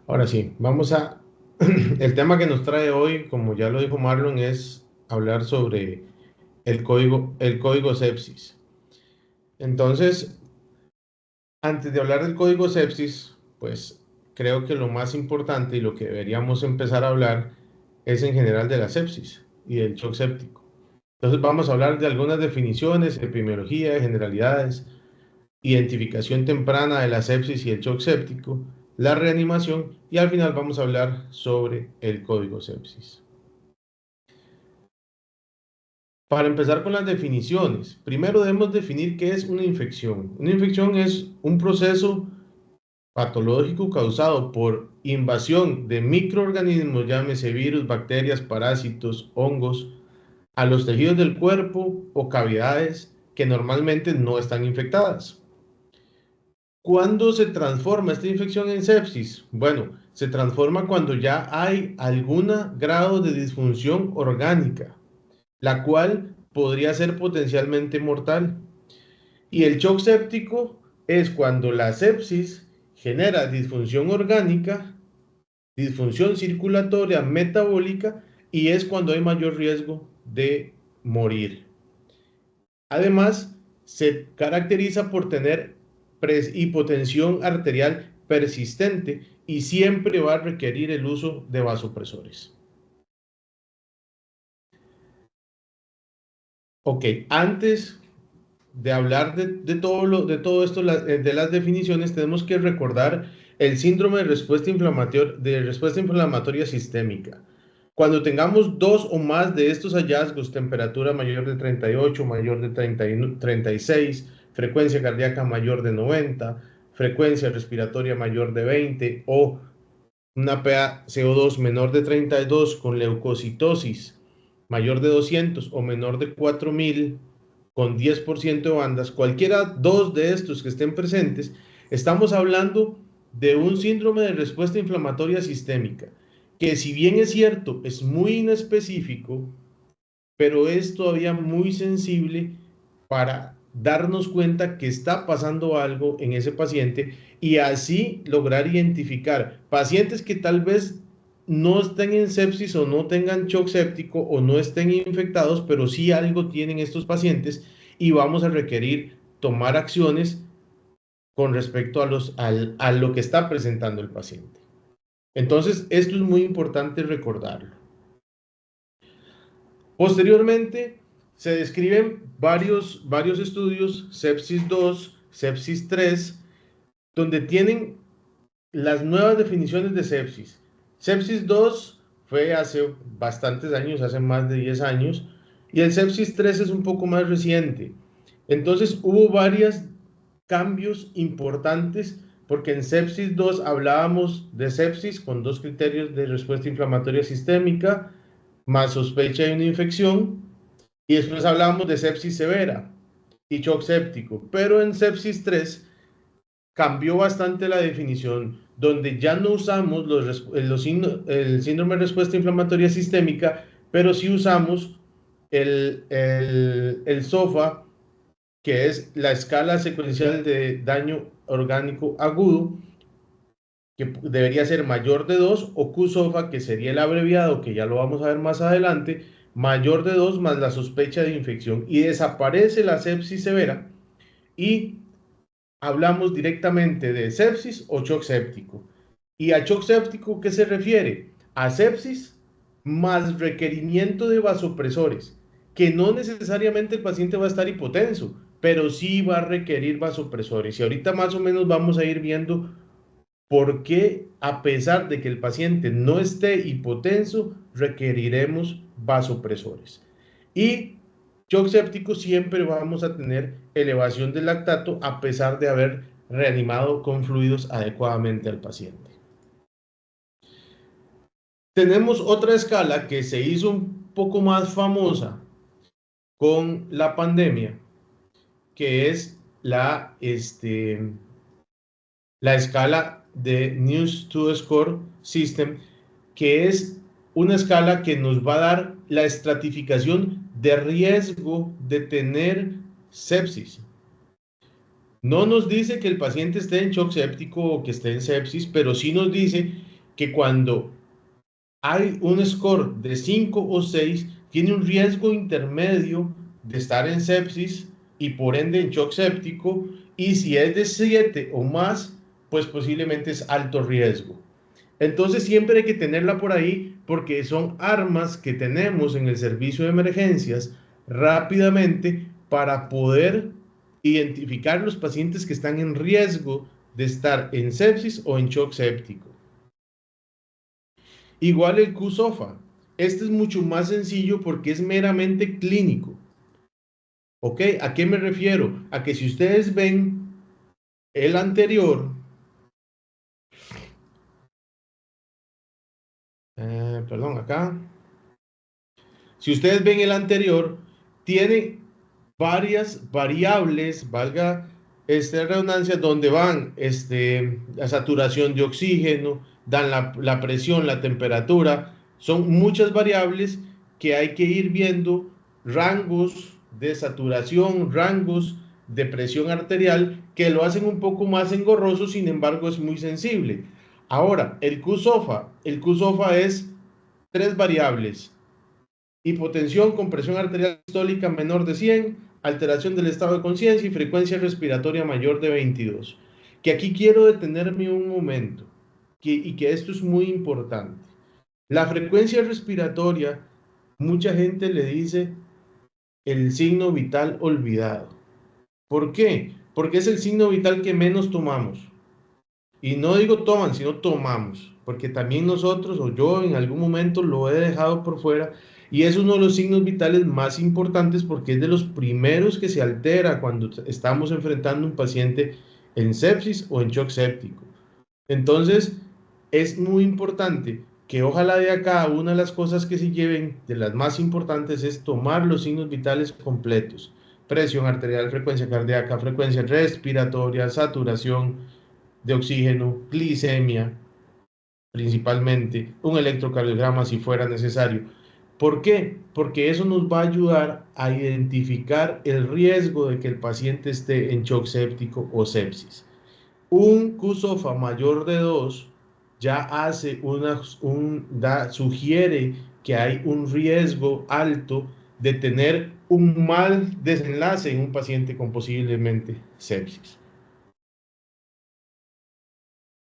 Ahora sí, vamos a... El tema que nos trae hoy, como ya lo dijo Marlon, es hablar sobre el código sepsis. Entonces, antes de hablar del código sepsis, pues creo que lo más importante y lo que deberíamos empezar a hablar es en general de la sepsis y del shock séptico. Entonces vamos a hablar de algunas definiciones, epidemiología, generalidades, identificación temprana de la sepsis y el shock séptico, la reanimación y al final vamos a hablar sobre el código sepsis. Para empezar con las definiciones, primero debemos definir qué es una infección. Una infección es un proceso patológico causado por invasión de microorganismos, llámese virus, bacterias, parásitos, hongos, a los tejidos del cuerpo o cavidades que normalmente no están infectadas. ¿Cuándo se transforma esta infección en sepsis? Bueno, se transforma cuando ya hay algún grado de disfunción orgánica, la cual podría ser potencialmente mortal. Y el shock séptico es cuando la sepsis genera disfunción orgánica, disfunción circulatoria, metabólica, y es cuando hay mayor riesgo de morir. Además, se caracteriza por tener hipotensión arterial persistente y siempre va a requerir el uso de vasopresores. Ok, antes de hablar de todo esto, de las definiciones, tenemos que recordar el síndrome de respuesta inflamatoria sistémica. Cuando tengamos dos o más de estos hallazgos, temperatura mayor de 38, mayor de 36, frecuencia cardíaca mayor de 90, frecuencia respiratoria mayor de 20 o una PaCO2 menor de 32 con leucocitosis mayor de 200 o menor de 4000 con 10% de bandas, cualquiera dos de estos que estén presentes, estamos hablando de un síndrome de respuesta inflamatoria sistémica, que si bien es cierto, es muy inespecífico, pero es todavía muy sensible para darnos cuenta que está pasando algo en ese paciente y así lograr identificar pacientes que tal vez no estén en sepsis o no tengan shock séptico o no estén infectados, pero sí algo tienen estos pacientes y vamos a requerir tomar acciones con respecto a lo que está presentando el paciente. Entonces, esto es muy importante recordarlo. Posteriormente, se describen varios estudios, sepsis 2, sepsis 3, donde tienen las nuevas definiciones de sepsis. Sepsis 2 fue hace bastantes años, hace más de 10 años, y el sepsis 3 es un poco más reciente. Entonces hubo varios cambios importantes porque en sepsis 2 hablábamos de sepsis con dos criterios de respuesta inflamatoria sistémica, más sospecha de una infección, y después hablábamos de sepsis severa y shock séptico, pero en sepsis 3 cambió bastante la definición, donde ya no usamos el síndrome de respuesta inflamatoria sistémica, pero sí usamos el SOFA, que es la escala secuencial de daño orgánico agudo, que debería ser mayor de 2, o QSOFA, que sería el abreviado, que ya lo vamos a ver más adelante, mayor de 2 más la sospecha de infección, y desaparece la sepsis severa, y hablamos directamente de sepsis o shock séptico. ¿Y a shock séptico qué se refiere? A sepsis más requerimiento de vasopresores, que no necesariamente el paciente va a estar hipotenso, pero sí va a requerir vasopresores. Y ahorita más o menos vamos a ir viendo por qué, a pesar de que el paciente no esté hipotenso, requeriremos vasopresores. Y shock séptico siempre vamos a tener elevación del lactato a pesar de haber reanimado con fluidos adecuadamente al paciente. Tenemos otra escala que se hizo un poco más famosa con la pandemia, que es la escala de News to Score System, que es una escala que nos va a dar la estratificación de riesgo de tener sepsis. No nos dice que el paciente esté en shock séptico o que esté en sepsis, pero sí nos dice que cuando hay un score de 5 o 6, tiene un riesgo intermedio de estar en sepsis y por ende en shock séptico, y si es de 7 o más, pues posiblemente es alto riesgo. Entonces siempre hay que tenerla por ahí porque son armas que tenemos en el servicio de emergencias rápidamente para poder identificar los pacientes que están en riesgo de estar en sepsis o en shock séptico. Igual el QSOFA. Este es mucho más sencillo porque es meramente clínico. ¿Ok? ¿A qué me refiero? A que si ustedes ven el anterior, perdón, acá. Si ustedes ven el anterior, tiene varias variables, valga esta redundancia, donde van la saturación de oxígeno, dan la presión, la temperatura, son muchas variables que hay que ir viendo, rangos de saturación, rangos de presión arterial, que lo hacen un poco más engorroso, sin embargo es muy sensible. Ahora, el QSOFA es tres variables: hipotensión con presión arterial sistólica menor de 100, alteración del estado de conciencia y frecuencia respiratoria mayor de 22. Que aquí quiero detenerme un momento, y que esto es muy importante. La frecuencia respiratoria, mucha gente le dice el signo vital olvidado. ¿Por qué? Porque es el signo vital que menos tomamos. Y no digo toman, sino tomamos, porque también nosotros o yo en algún momento lo he dejado por fuera, y es uno de los signos vitales más importantes porque es de los primeros que se altera cuando estamos enfrentando a un paciente en sepsis o en shock séptico. Entonces, es muy importante que ojalá de acá una de las cosas que se lleven, de las más importantes, es tomar los signos vitales completos: presión arterial, frecuencia cardíaca, frecuencia respiratoria, saturación de oxígeno, glicemia, principalmente, un electrocardiograma si fuera necesario. ¿Por qué? Porque eso nos va a ayudar a identificar el riesgo de que el paciente esté en shock séptico o sepsis. Un QSOFA mayor de 2 ya hace sugiere que hay un riesgo alto de tener un mal desenlace en un paciente con posiblemente sepsis.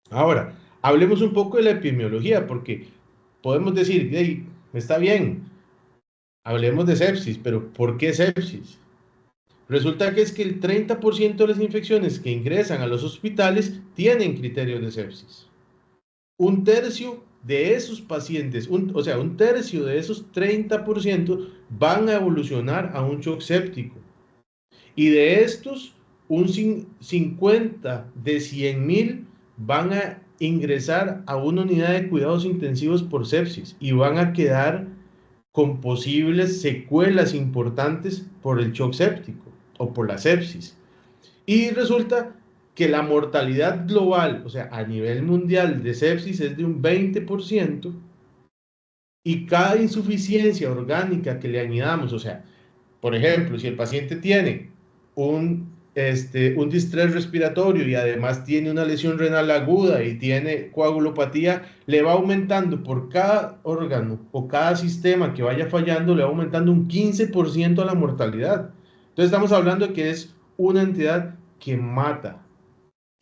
Ahora, hablemos un poco de la epidemiología, porque podemos decir, hey, está bien, hablemos de sepsis, pero ¿por qué sepsis? Resulta que es que el 30% de las infecciones que ingresan a los hospitales tienen criterios de sepsis. Un tercio de esos pacientes, o sea, un tercio de esos 30% van a evolucionar a un shock séptico. Y de estos, un 50 de 100,000 van a ingresar a una unidad de cuidados intensivos por sepsis y van a quedar con posibles secuelas importantes por el shock séptico o por la sepsis. Y resulta que la mortalidad global, o sea, a nivel mundial de sepsis es de un 20%, y cada insuficiencia orgánica que le añadamos, o sea, por ejemplo, si el paciente tiene un distrés respiratorio y además tiene una lesión renal aguda y tiene coagulopatía, le va aumentando por cada órgano o cada sistema que vaya fallando, le va aumentando un 15% a la mortalidad. Entonces estamos hablando de que es una entidad que mata,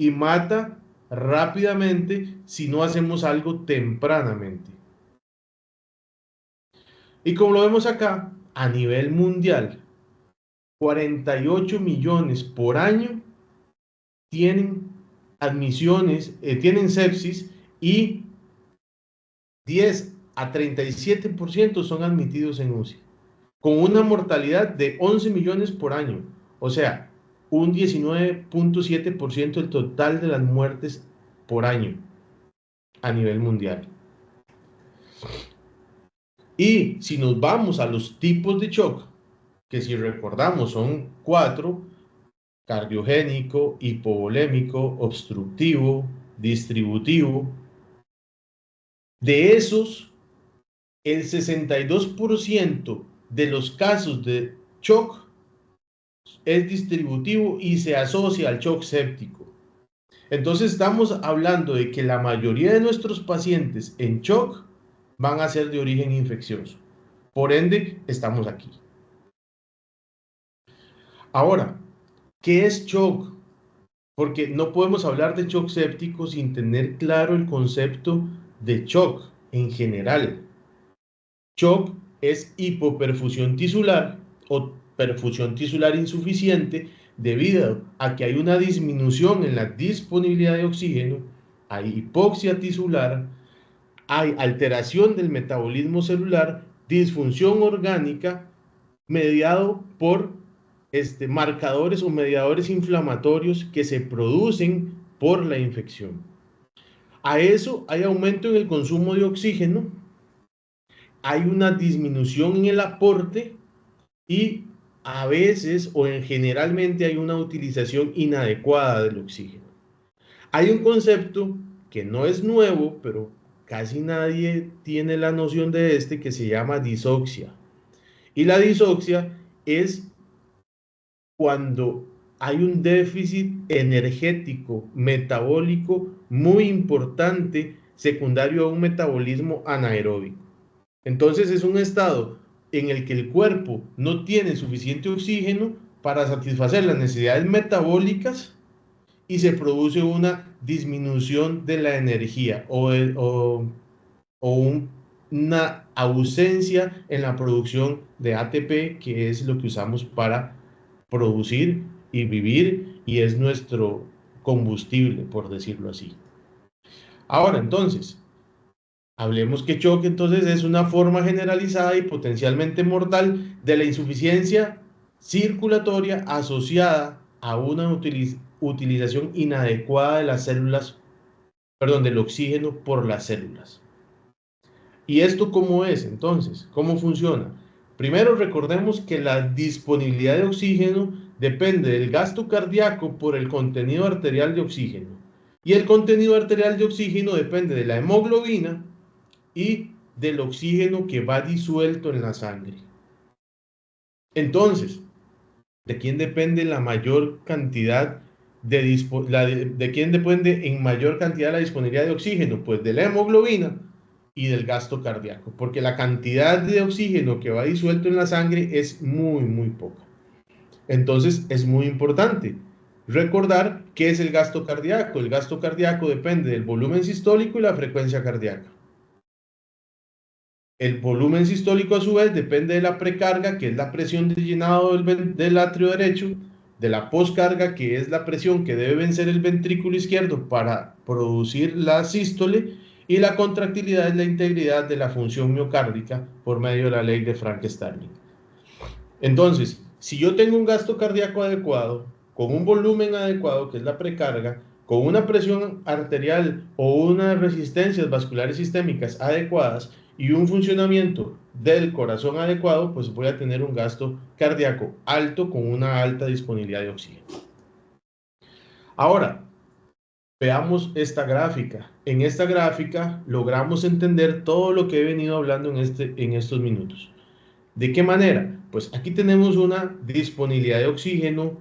y mata rápidamente si no hacemos algo tempranamente. Y como lo vemos acá, a nivel mundial, 48 millones por año tienen admisiones, tienen sepsis, y 10 a 37% son admitidos en UCI, con una mortalidad de 11 millones por año, o sea, un 19.7% del total de las muertes por año a nivel mundial. Y si nos vamos a los tipos de shock, que si recordamos son 4: cardiogénico, hipovolémico, obstructivo, distributivo. De esos, el 62% de los casos de shock es distributivo y se asocia al shock séptico. Entonces estamos hablando de que la mayoría de nuestros pacientes en shock van a ser de origen infeccioso. Por ende, estamos aquí. Ahora, ¿qué es shock? Porque no podemos hablar de shock séptico sin tener claro el concepto de shock en general. Shock es hipoperfusión tisular o perfusión tisular insuficiente debido a que hay una disminución en la disponibilidad de oxígeno, hay hipoxia tisular, hay alteración del metabolismo celular, disfunción orgánica mediado por marcadores o mediadores inflamatorios que se producen por la infección. A eso hay aumento en el consumo de oxígeno, hay una disminución en el aporte y a veces o en generalmente hay una utilización inadecuada del oxígeno. Hay un concepto que no es nuevo, pero casi nadie tiene la noción de que se llama disoxia. Y la disoxia es cuando hay un déficit energético, metabólico muy importante, secundario a un metabolismo anaeróbico. Entonces es un estado en el que el cuerpo no tiene suficiente oxígeno para satisfacer las necesidades metabólicas y se produce una disminución de la energía una ausencia en la producción de ATP, que es lo que usamos para producir y vivir y es nuestro combustible, por decirlo así. Ahora, entonces, hablemos que shock entonces es una forma generalizada y potencialmente mortal de la insuficiencia circulatoria asociada a una utilización inadecuada de las células, perdón, del oxígeno por las células. ¿Y esto cómo es entonces? ¿Cómo funciona? Primero recordemos que la disponibilidad de oxígeno depende del gasto cardíaco por el contenido arterial de oxígeno. Y el contenido arterial de oxígeno depende de la hemoglobina y del oxígeno que va disuelto en la sangre. Entonces, ¿de quién depende la mayor cantidad de quién depende en mayor cantidad la disponibilidad de oxígeno? Pues de la hemoglobina y del gasto cardíaco, porque la cantidad de oxígeno que va disuelto en la sangre es muy, muy poca. Entonces, es muy importante recordar qué es el gasto cardíaco. El gasto cardíaco depende del volumen sistólico y la frecuencia cardíaca. El volumen sistólico a su vez depende de la precarga, que es la presión de llenado del atrio derecho, de la poscarga, que es la presión que debe vencer el ventrículo izquierdo para producir la sístole, y la contractilidad es la integridad de la función miocárdica por medio de la ley de Frank-Starling. Entonces, si yo tengo un gasto cardíaco adecuado, con un volumen adecuado, que es la precarga, con una presión arterial o unas resistencias vasculares sistémicas adecuadas y un funcionamiento del corazón adecuado, pues voy a tener un gasto cardíaco alto con una alta disponibilidad de oxígeno. Ahora, veamos esta gráfica. En esta gráfica logramos entender todo lo que he venido hablando en estos minutos. ¿De qué manera? Pues aquí tenemos una disponibilidad de oxígeno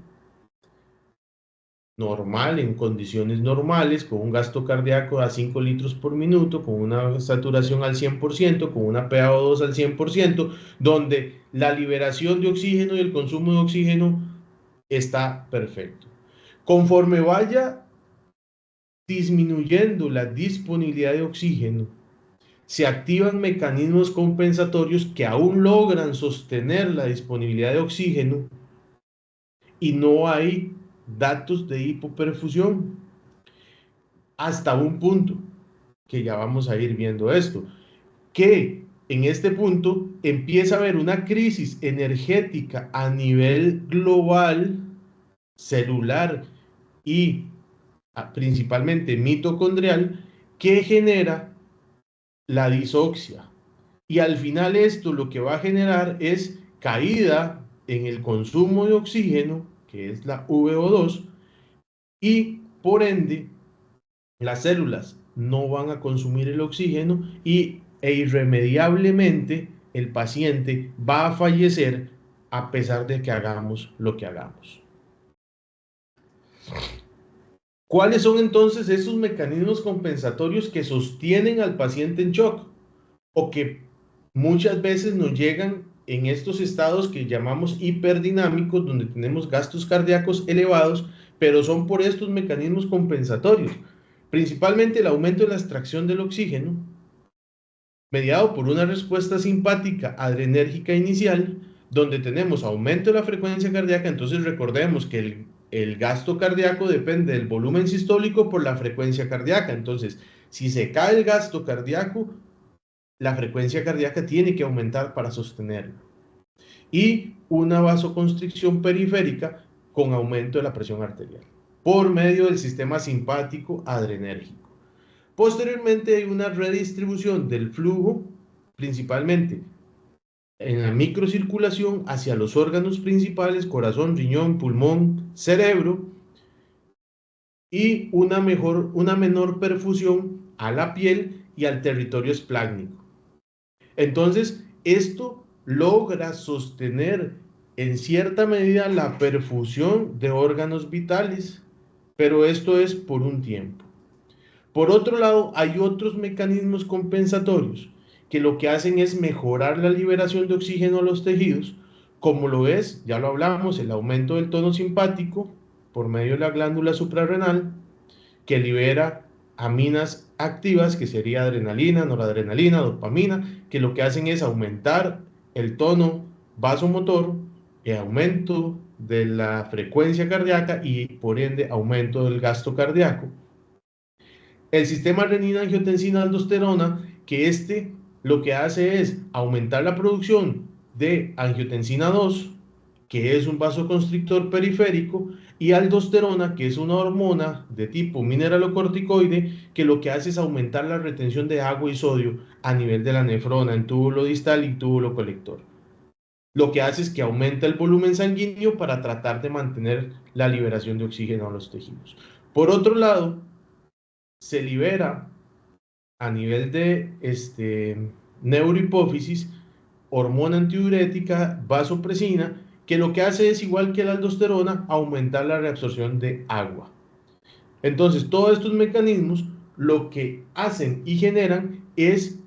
normal, en condiciones normales, con un gasto cardíaco a 5 litros por minuto, con una saturación al 100%, con una PaO2 al 100%, donde la liberación de oxígeno y el consumo de oxígeno está perfecto. Conforme vaya disminuyendo la disponibilidad de oxígeno, se activan mecanismos compensatorios que aún logran sostener la disponibilidad de oxígeno y no hay datos de hipoperfusión hasta un punto, que ya vamos a ir viendo esto, que en este punto empieza a haber una crisis energética a nivel global, celular y principalmente mitocondrial, que genera la disoxia. Y al final esto lo que va a generar es caída en el consumo de oxígeno, que es la VO2, y por ende las células no van a consumir el oxígeno e irremediablemente el paciente va a fallecer a pesar de que hagamos lo que hagamos. ¿Cuáles son entonces esos mecanismos compensatorios que sostienen al paciente en shock o que muchas veces nos llegan en estos estados que llamamos hiperdinámicos, donde tenemos gastos cardíacos elevados, pero son por estos mecanismos compensatorios? Principalmente el aumento de la extracción del oxígeno, mediado por una respuesta simpática adrenérgica inicial, donde tenemos aumento de la frecuencia cardíaca. Entonces recordemos que el gasto cardíaco depende del volumen sistólico por la frecuencia cardíaca. Entonces, si se cae el gasto cardíaco, la frecuencia cardíaca tiene que aumentar para sostenerlo. Y una vasoconstricción periférica con aumento de la presión arterial por medio del sistema simpático adrenérgico. Posteriormente hay una redistribución del flujo, principalmente en la microcirculación hacia los órganos principales, corazón, riñón, pulmón, cerebro, y una menor perfusión a la piel y al territorio esplácnico. Entonces, esto logra sostener en cierta medida la perfusión de órganos vitales, pero esto es por un tiempo. Por otro lado, hay otros mecanismos compensatorios que lo que hacen es mejorar la liberación de oxígeno a los tejidos, como lo es, ya lo hablamos, el aumento del tono simpático por medio de la glándula suprarrenal, que libera aminas activas, que sería adrenalina, noradrenalina, dopamina, que lo que hacen es aumentar el tono vasomotor, el aumento de la frecuencia cardíaca y por ende aumento del gasto cardíaco. El sistema renina-angiotensina-aldosterona, que lo que hace es aumentar la producción de angiotensina 2, que es un vasoconstrictor periférico, y aldosterona, que es una hormona de tipo mineralocorticoide, que lo que hace es aumentar la retención de agua y sodio a nivel de la nefrona en túbulo distal y túbulo colector. Lo que hace es que aumenta el volumen sanguíneo para tratar de mantener la liberación de oxígeno a los tejidos. Por otro lado, se libera a nivel de neurohipófisis hormona antidiurética, vasopresina, que lo que hace es, igual que la aldosterona, aumentar la reabsorción de agua. Entonces, todos estos mecanismos lo que hacen y generan es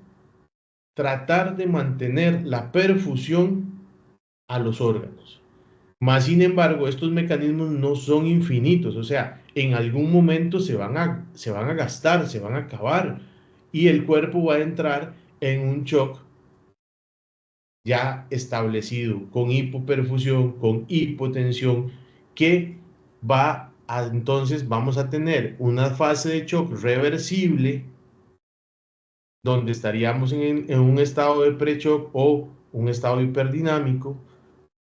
tratar de mantener la perfusión a los órganos. Más sin embargo, estos mecanismos no son infinitos, o sea, en algún momento se van a gastar, se van a acabar, y el cuerpo va a entrar en un shock ya establecido, con hipoperfusión, con hipotensión, que entonces vamos a tener una fase de shock reversible, donde estaríamos en un estado de pre-shock o un estado hiperdinámico,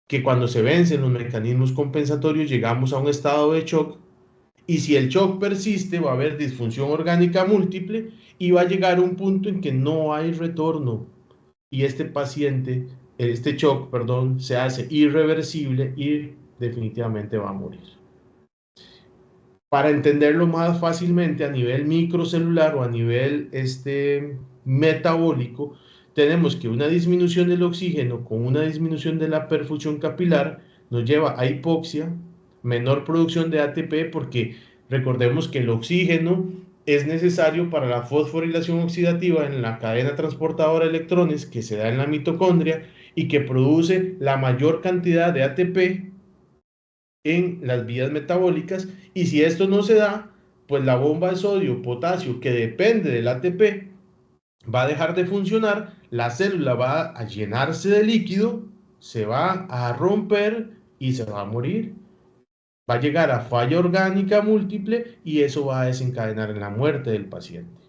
que cuando se vencen los mecanismos compensatorios llegamos a un estado de shock, y si el shock persiste va a haber disfunción orgánica múltiple y va a llegar a un punto en que no hay retorno, y este shock, perdón, se hace irreversible y definitivamente va a morir. Para entenderlo más fácilmente a nivel microcelular o a nivel metabólico, tenemos que una disminución del oxígeno con una disminución de la perfusión capilar nos lleva a hipoxia, menor producción de ATP, porque recordemos que el oxígeno es necesario para la fosforilación oxidativa en la cadena transportadora de electrones que se da en la mitocondria y que produce la mayor cantidad de ATP en las vías metabólicas, y si esto no se da, pues la bomba de sodio, potasio, que depende del ATP, va a dejar de funcionar, la célula va a llenarse de líquido, se va a romper y se va a morir. Va a llegar a falla orgánica múltiple y eso va a desencadenar en la muerte del paciente.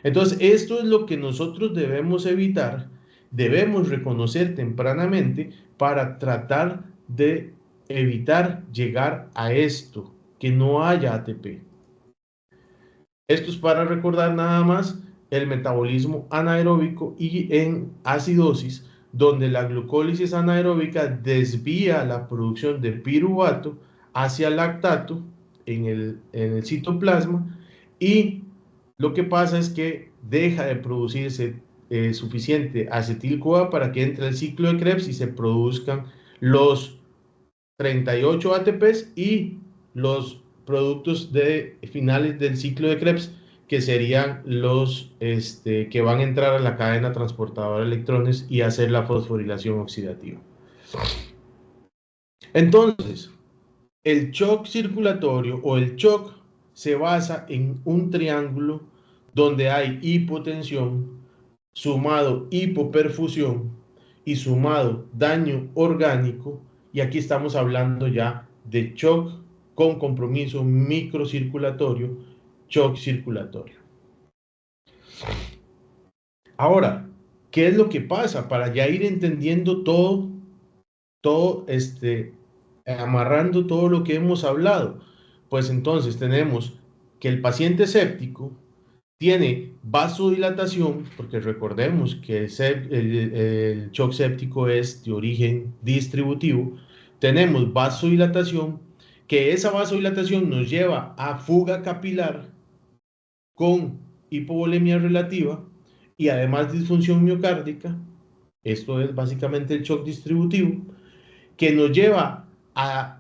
Entonces, esto es lo que nosotros debemos evitar, debemos reconocer tempranamente para tratar de evitar llegar a esto, que no haya ATP. Esto es para recordar nada más el metabolismo anaeróbico y en acidosis, donde la glucólisis anaeróbica desvía la producción de piruvato hacia lactato en el citoplasma, y lo que pasa es que deja de producirse suficiente acetil-CoA para que entre el ciclo de Krebs y se produzcan los 38 ATPs y los productos de finales del ciclo de Krebs, que serían los que van a entrar a la cadena transportadora de electrones y hacer la fosforilación oxidativa. Entonces, el shock circulatorio o el shock se basa en un triángulo donde hay hipotensión, sumado hipoperfusión y sumado daño orgánico, y aquí estamos hablando ya de shock con compromiso microcirculatorio, shock circulatorio. Ahora, ¿qué es lo que pasa? Para ya ir entendiendo todo amarrando todo lo que hemos hablado, pues entonces tenemos que el paciente séptico tiene vasodilatación, porque recordemos que el shock séptico es de origen distributivo. Tenemos vasodilatación, que esa vasodilatación nos lleva a fuga capilar con hipovolemia relativa y además disfunción miocárdica. Esto es básicamente el shock distributivo, que nos lleva a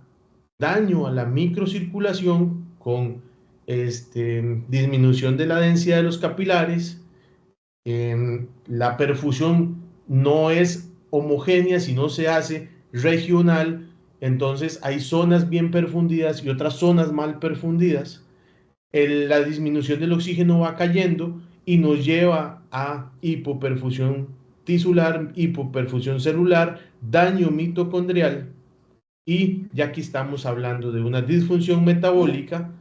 daño a la microcirculación con disminución de la densidad de los capilares. La perfusión no es homogénea, sino se hace regional. Entonces hay zonas bien perfundidas y otras zonas mal perfundidas. La disminución del oxígeno va cayendo y nos lleva a hipoperfusión tisular, hipoperfusión celular, daño mitocondrial, y ya aquí estamos hablando de una disfunción metabólica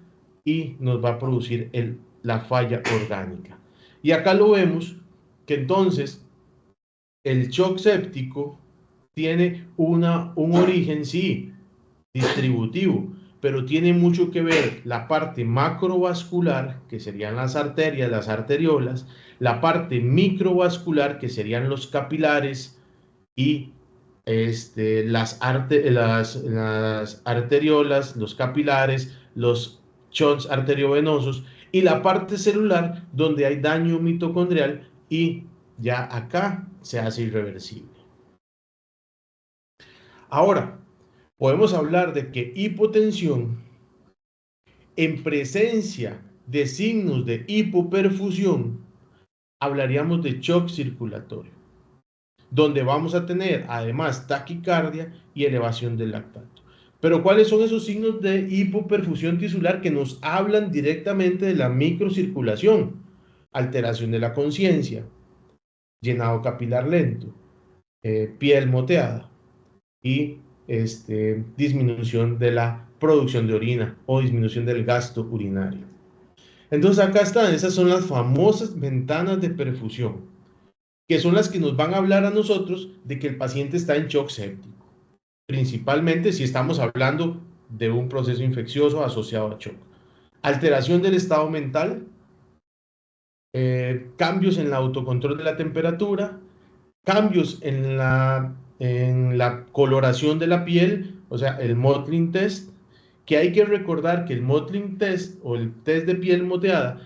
y nos va a producir la falla orgánica. Y acá lo vemos que entonces el shock séptico tiene un origen, sí, distributivo, pero tiene mucho que ver la parte macrovascular, que serían las arterias, las arteriolas, la parte microvascular, que serían los capilares, y las arteriolas, los capilares, los shunts arteriovenosos, y la parte celular donde hay daño mitocondrial, y ya acá se hace irreversible. Ahora, podemos hablar de que hipotensión en presencia de signos de hipoperfusión, hablaríamos de shock circulatorio, donde vamos a tener además taquicardia y elevación del lactato. Pero ¿cuáles son esos signos de hipoperfusión tisular que nos hablan directamente de la microcirculación? Alteración de la conciencia, llenado capilar lento, piel moteada y disminución de la producción de orina o disminución del gasto urinario. Entonces acá están, esas son las famosas ventanas de perfusión, que son las que nos van a hablar a nosotros de que el paciente está en shock séptico, principalmente si estamos hablando de un proceso infeccioso asociado a shock. Alteración del estado mental, cambios en el autocontrol de la temperatura, cambios en la coloración de la piel, o sea, el Mottling test, que hay que recordar que el Mottling test o el test de piel moteada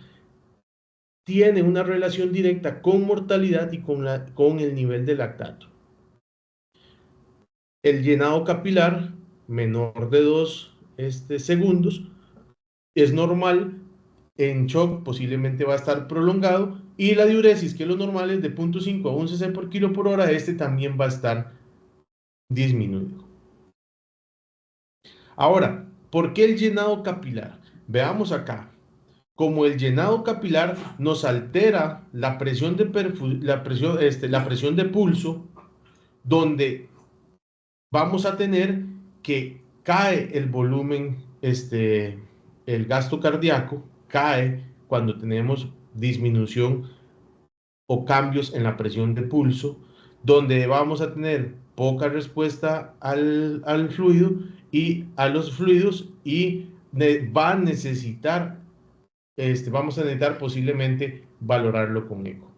tiene una relación directa con mortalidad y con el nivel de lactato. El llenado capilar menor de 2 segundos es normal. En shock posiblemente va a estar prolongado, y la diuresis, que es lo normal, es de 0.5 a 1 cc por kilo por hora, también va a estar disminuido. Ahora, ¿por qué el llenado capilar? Veamos acá. Como el llenado capilar nos altera la presión de pulso, donde vamos a tener que cae el volumen, el gasto cardíaco cae cuando tenemos disminución o cambios en la presión de pulso, donde vamos a tener poca respuesta al fluido y a los fluidos, y va a necesitar, vamos a necesitar posiblemente valorarlo con eco.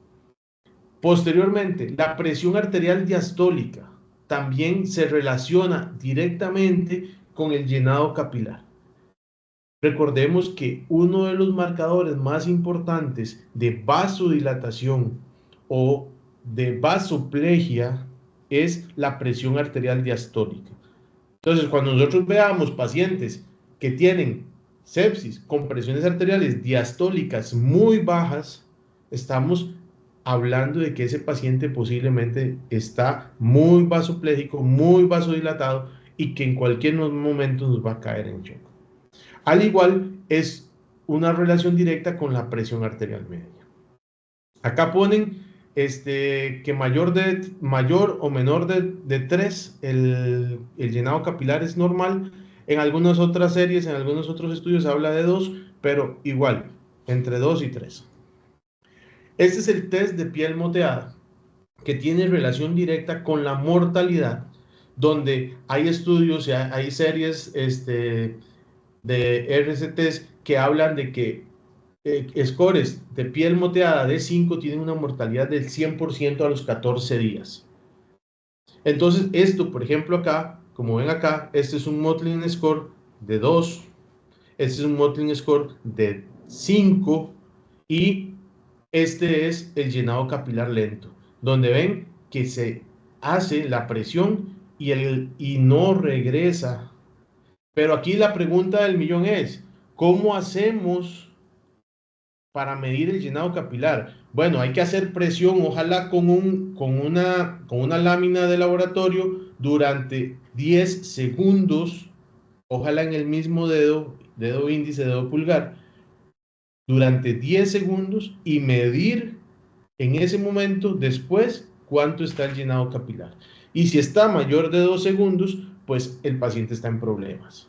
Posteriormente, la presión arterial diastólica también se relaciona directamente con el llenado capilar. Recordemos que uno de los marcadores más importantes de vasodilatación o de vasoplegia es la presión arterial diastólica. Entonces, cuando nosotros veamos pacientes que tienen sepsis con presiones arteriales diastólicas muy bajas, estamos hablando de que ese paciente posiblemente está muy vasopléjico, muy vasodilatado y que en cualquier momento nos va a caer en shock. Al igual, es una relación directa con la presión arterial media. Acá ponen que mayor o menor de 3, el llenado capilar es normal. En algunas otras series, en algunos otros estudios habla de 2, pero igual, entre 2 y 3. Este es el test de piel moteada, que tiene relación directa con la mortalidad, donde hay estudios, hay series de RCTs que hablan de que scores de piel moteada de 5 tienen una mortalidad del 100% a los 14 días. Entonces, esto, por ejemplo, acá, como ven acá, este es un Mottling score de 2, este es un Mottling score de 5 y este es el llenado capilar lento, donde ven que se hace la presión y no regresa. Pero aquí la pregunta del millón es, ¿cómo hacemos para medir el llenado capilar? Bueno, hay que hacer presión, ojalá con una lámina de laboratorio durante 10 segundos, ojalá en el mismo dedo índice, dedo pulgar, durante 10 segundos y medir en ese momento después cuánto está el llenado capilar. Y si está mayor de 2 segundos, pues el paciente está en problemas.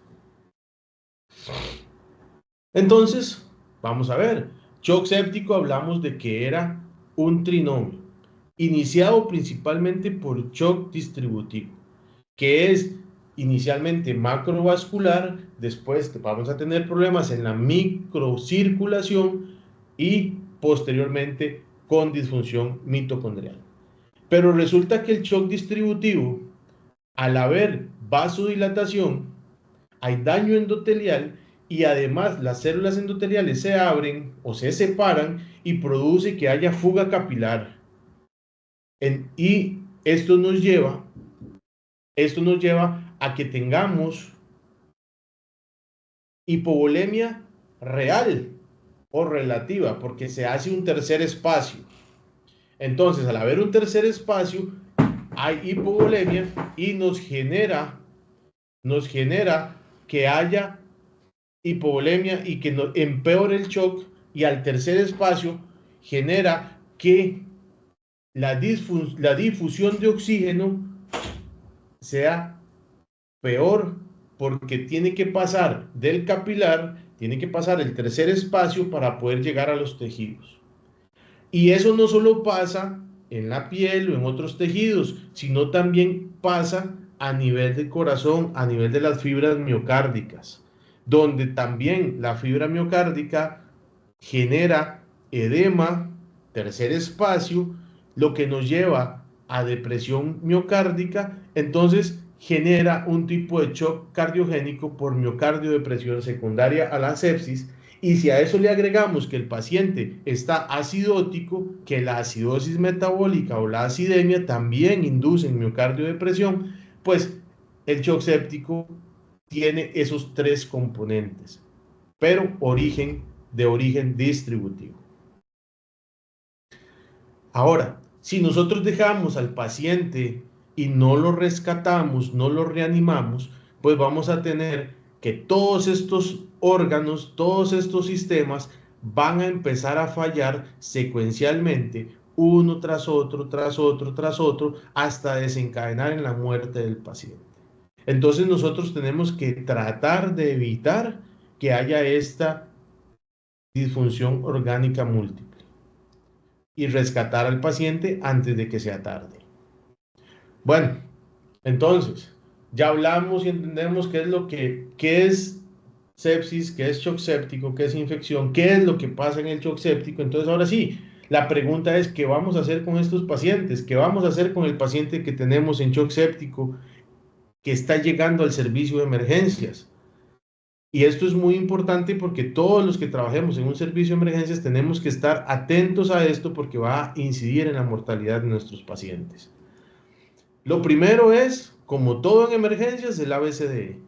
Entonces, vamos a ver. Shock séptico hablamos de que era un trinomio, iniciado principalmente por shock distributivo, que es inicialmente macrovascular, después vamos a tener problemas en la microcirculación y posteriormente con disfunción mitocondrial. Pero resulta que el shock distributivo, al haber vasodilatación, hay daño endotelial y además las células endoteliales se abren o se separan y produce que haya fuga capilar. Y esto nos lleva a que tengamos hipovolemia real o relativa, porque se hace un tercer espacio. Entonces, al haber un tercer espacio, hay hipovolemia y nos genera que haya hipovolemia y que empeore el shock, y al tercer espacio genera que la difusión de oxígeno sea peor, porque tiene que pasar del capilar, tiene que pasar el tercer espacio para poder llegar a los tejidos. Y eso no solo pasa en la piel o en otros tejidos, sino también pasa a nivel del corazón, a nivel de las fibras miocárdicas, donde también la fibra miocárdica genera edema, tercer espacio, lo que nos lleva a depresión miocárdica. Entonces genera un tipo de shock cardiogénico por miocardio-depresión secundaria a la sepsis. Y si a eso le agregamos que el paciente está acidótico, que la acidosis metabólica o la acidemia también inducen miocardio-depresión, pues el shock séptico tiene esos 3 componentes, pero de origen distributivo. Ahora, si nosotros dejamos al paciente y no lo rescatamos, no lo reanimamos, pues vamos a tener que todos estos órganos, todos estos sistemas van a empezar a fallar secuencialmente, uno tras otro, tras otro, tras otro, hasta desencadenar en la muerte del paciente. Entonces nosotros tenemos que tratar de evitar que haya esta disfunción orgánica múltiple y rescatar al paciente antes de que sea tarde. Bueno, entonces, ya hablamos y entendemos qué es sepsis, qué es shock séptico, qué es infección, qué es lo que pasa en el shock séptico. Entonces, ahora sí, la pregunta es, ¿qué vamos a hacer con estos pacientes? ¿Qué vamos a hacer con el paciente que tenemos en shock séptico que está llegando al servicio de emergencias? Y esto es muy importante porque todos los que trabajemos en un servicio de emergencias tenemos que estar atentos a esto, porque va a incidir en la mortalidad de nuestros pacientes. Lo primero es, como todo en emergencias, el ABCDE.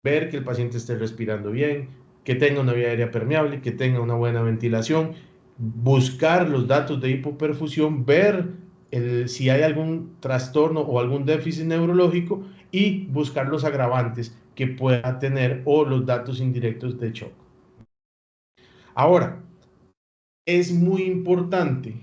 Ver que el paciente esté respirando bien, que tenga una vía aérea permeable, que tenga una buena ventilación, buscar los datos de hipoperfusión, ver si hay algún trastorno o algún déficit neurológico y buscar los agravantes que pueda tener o los datos indirectos de shock. Ahora, es muy importante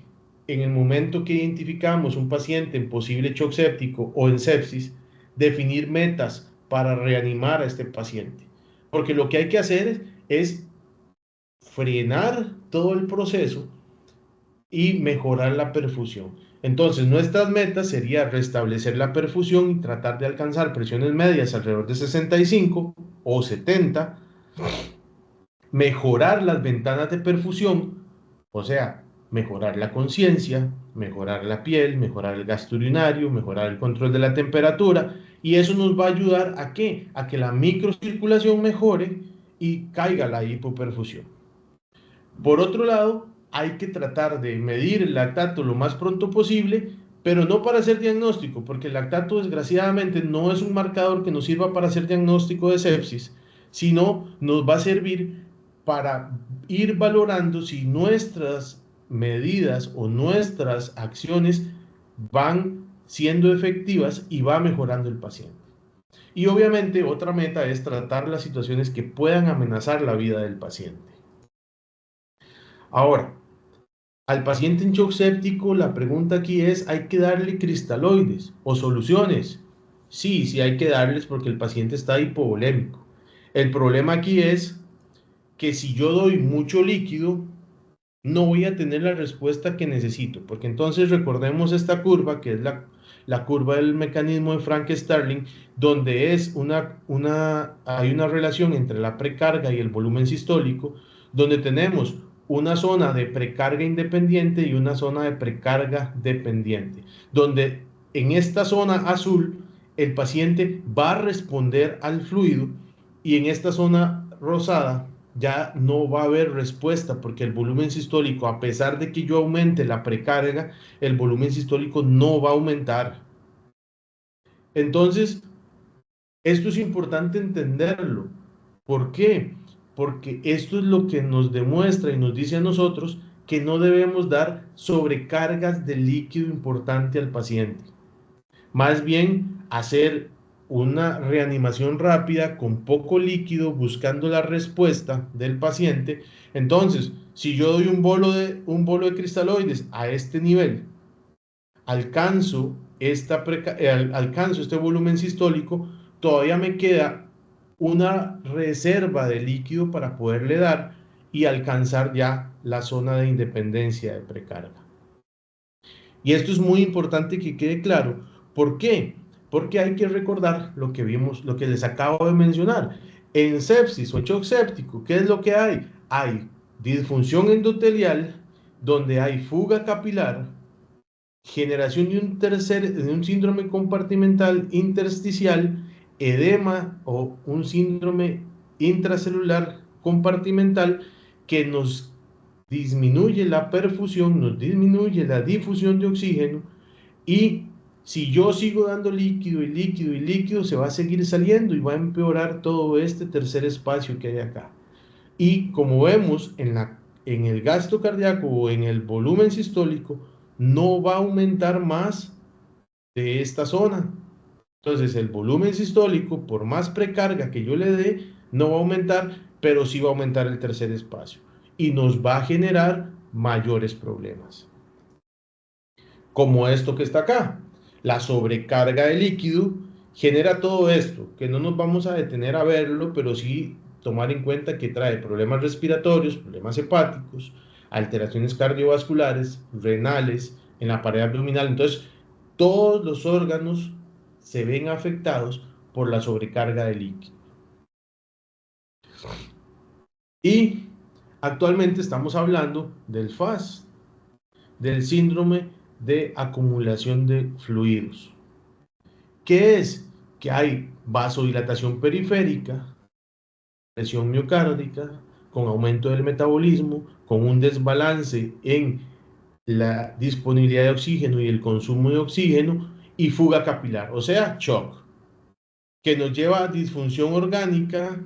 en el momento que identificamos un paciente en posible shock séptico o en sepsis, definir metas para reanimar a este paciente. Porque lo que hay que hacer es frenar todo el proceso y mejorar la perfusión. Entonces, nuestras metas sería restablecer la perfusión y tratar de alcanzar presiones medias alrededor de 65 o 70, mejorar las ventanas de perfusión, o sea, mejorar la conciencia, mejorar la piel, mejorar el gasto urinario, mejorar el control de la temperatura, y eso nos va a ayudar ¿a qué? A que la microcirculación mejore y caiga la hipoperfusión. Por otro lado, hay que tratar de medir el lactato lo más pronto posible, pero no para hacer diagnóstico, porque el lactato desgraciadamente no es un marcador que nos sirva para hacer diagnóstico de sepsis, sino nos va a servir para ir valorando si nuestras medidas o nuestras acciones van siendo efectivas y va mejorando el paciente. Y obviamente otra meta es tratar las situaciones que puedan amenazar la vida del paciente. Ahora, al paciente en shock séptico, la pregunta aquí es, ¿hay que darle cristaloides o soluciones? Sí, sí hay que darles porque el paciente está hipovolémico. El problema aquí es que si yo doy mucho líquido, no voy a tener la respuesta que necesito, porque entonces recordemos esta curva, que es la curva del mecanismo de Frank-Starling, donde hay una relación entre la precarga y el volumen sistólico, donde tenemos una zona de precarga independiente y una zona de precarga dependiente, donde en esta zona azul el paciente va a responder al fluido y en esta zona rosada ya no va a haber respuesta porque el volumen sistólico, a pesar de que yo aumente la precarga, el volumen sistólico no va a aumentar. Entonces, esto es importante entenderlo. ¿Por qué? Porque esto es lo que nos demuestra y nos dice a nosotros que no debemos dar sobrecargas de líquido importante al paciente. Más bien hacer una reanimación rápida con poco líquido buscando la respuesta del paciente. Entonces, si yo doy un bolo de cristaloides a este nivel, alcanzo alcanzo este volumen sistólico, todavía me queda una reserva de líquido para poderle dar y alcanzar ya la zona de independencia de precarga. Y esto es muy importante que quede claro. ¿Por qué? Porque hay que recordar lo que vimos, lo que les acabo de mencionar. En sepsis o shock séptico, ¿qué es lo que hay? Hay disfunción endotelial, donde hay fuga capilar, generación de un síndrome compartimental intersticial, edema o un síndrome intracelular compartimental que nos disminuye la perfusión, nos disminuye la difusión de oxígeno y si yo sigo dando líquido y líquido y líquido, se va a seguir saliendo y va a empeorar todo este tercer espacio que hay acá. Y como vemos en el gasto cardíaco o en el volumen sistólico, no va a aumentar más de esta zona. Entonces el volumen sistólico, por más precarga que yo le dé, no va a aumentar, pero sí va a aumentar el tercer espacio y nos va a generar mayores problemas. Como esto que está acá. La sobrecarga de líquido genera todo esto, que no nos vamos a detener a verlo, pero sí tomar en cuenta que trae problemas respiratorios, problemas hepáticos, alteraciones cardiovasculares, renales, en la pared abdominal. Entonces, todos los órganos se ven afectados por la sobrecarga de líquido. Y actualmente estamos hablando del FAS, del síndrome de acumulación de fluidos. ¿Qué es? Que hay vasodilatación periférica, presión miocárdica, con aumento del metabolismo, con un desbalance en la disponibilidad de oxígeno y el consumo de oxígeno y fuga capilar, o sea, shock, que nos lleva a disfunción orgánica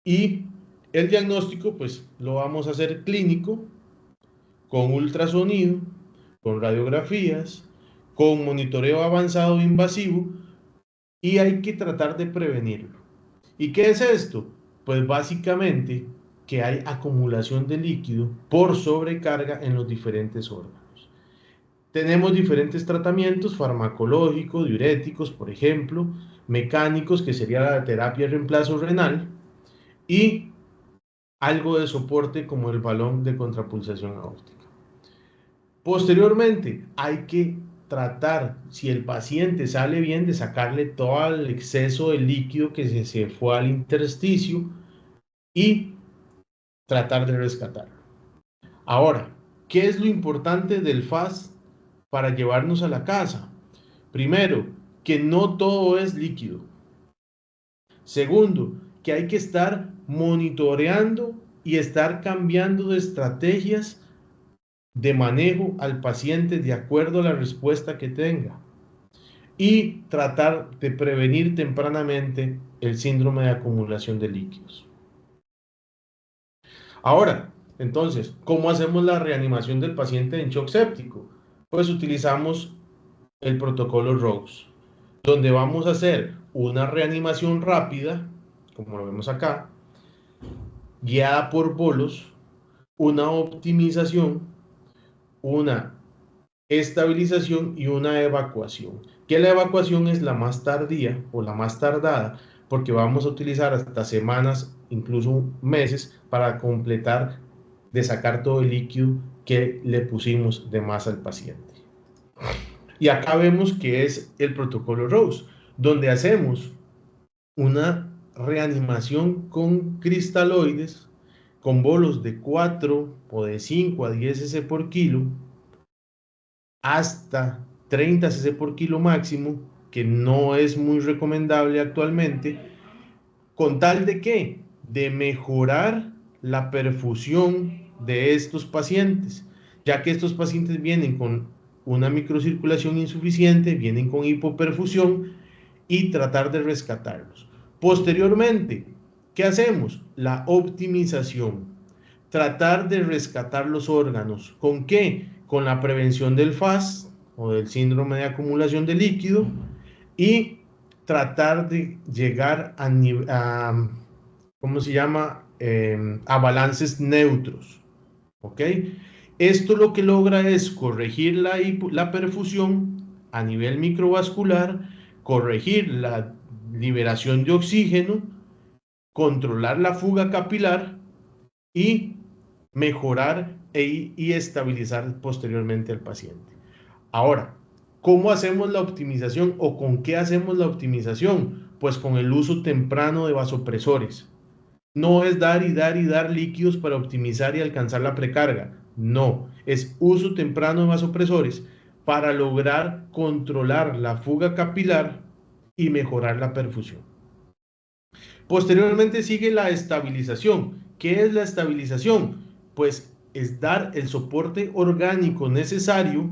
y El diagnóstico, pues, lo vamos a hacer clínico, con ultrasonido, con radiografías, con monitoreo avanzado invasivo, y hay que tratar de prevenirlo. ¿Y qué es esto? Pues básicamente que hay acumulación de líquido por sobrecarga en los diferentes órganos. Tenemos diferentes tratamientos farmacológicos, diuréticos, por ejemplo, mecánicos, que sería la terapia de reemplazo renal, y algo de soporte como el balón de contrapulsación aórtica. Posteriormente, hay que tratar, si el paciente sale bien, de sacarle todo el exceso de líquido que se fue al intersticio y tratar de rescatarlo. Ahora, ¿qué es lo importante del FAST para llevarnos a la casa? Primero, que no todo es líquido. Segundo, que hay que estar monitoreando y estar cambiando de estrategias de manejo al paciente de acuerdo a la respuesta que tenga, y tratar de prevenir tempranamente el síndrome de acumulación de líquidos. Ahora, entonces, ¿cómo hacemos la reanimación del paciente en shock séptico? Pues utilizamos el protocolo Rose, donde vamos a hacer una reanimación rápida, como lo vemos acá, guiada por bolos, una optimización, una estabilización y una evacuación. Que la evacuación es la más tardía o la más tardada, porque vamos a utilizar hasta semanas, incluso meses, para completar de sacar todo el líquido que le pusimos de más al paciente. Y acá vemos que es el protocolo Rose, donde hacemos una reanimación con cristaloides, con bolos de 4 o de 5 a 10 cc por kilo, hasta 30 cc por kilo máximo, que no es muy recomendable actualmente, con tal de ¿qué? De mejorar la perfusión de estos pacientes, ya que estos pacientes vienen con una microcirculación insuficiente, vienen con hipoperfusión, y tratar de rescatarlos. Posteriormente, ¿qué hacemos? La optimización. Tratar de rescatar los órganos. ¿Con qué? Con la prevención del FAST o del síndrome de acumulación de líquido, y tratar de llegar a ¿cómo se llama? A balances neutros. ¿Ok? Esto lo que logra es corregir la perfusión a nivel microvascular, corregir la liberación de oxígeno, controlar la fuga capilar y mejorar y estabilizar posteriormente al paciente. Ahora, ¿cómo hacemos la optimización o con qué hacemos la optimización? Pues con el uso temprano de vasopresores. No es dar y dar y dar líquidos para optimizar y alcanzar la precarga. No, es uso temprano de vasopresores para lograr controlar la fuga capilar y mejorar la perfusión. Posteriormente sigue la estabilización. ¿Qué es la estabilización? Pues es dar el soporte orgánico necesario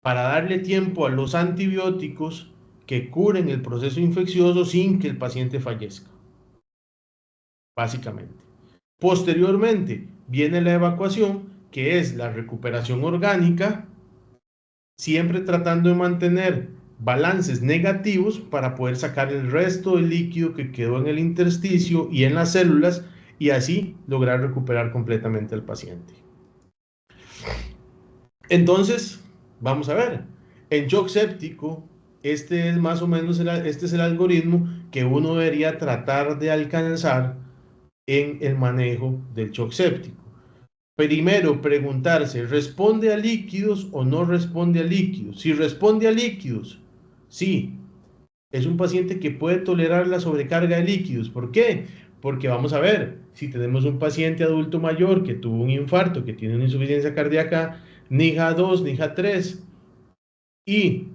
para darle tiempo a los antibióticos que curen el proceso infeccioso sin que el paciente fallezca, básicamente. Posteriormente viene la evacuación, que es la recuperación orgánica, siempre tratando de mantener balances negativos para poder sacar el resto del líquido que quedó en el intersticio y en las células, y así lograr recuperar completamente al paciente. Entonces, vamos a ver, en shock séptico, este es más o menos este es el algoritmo que uno debería tratar de alcanzar en el manejo del shock séptico. Primero, preguntarse, ¿responde a líquidos o no responde a líquidos? Si responde a líquidos, sí, es un paciente que puede tolerar la sobrecarga de líquidos. ¿Por qué? Porque vamos a ver, si tenemos un paciente adulto mayor que tuvo un infarto, que tiene una insuficiencia cardíaca NIHA 2, NIHA 3, y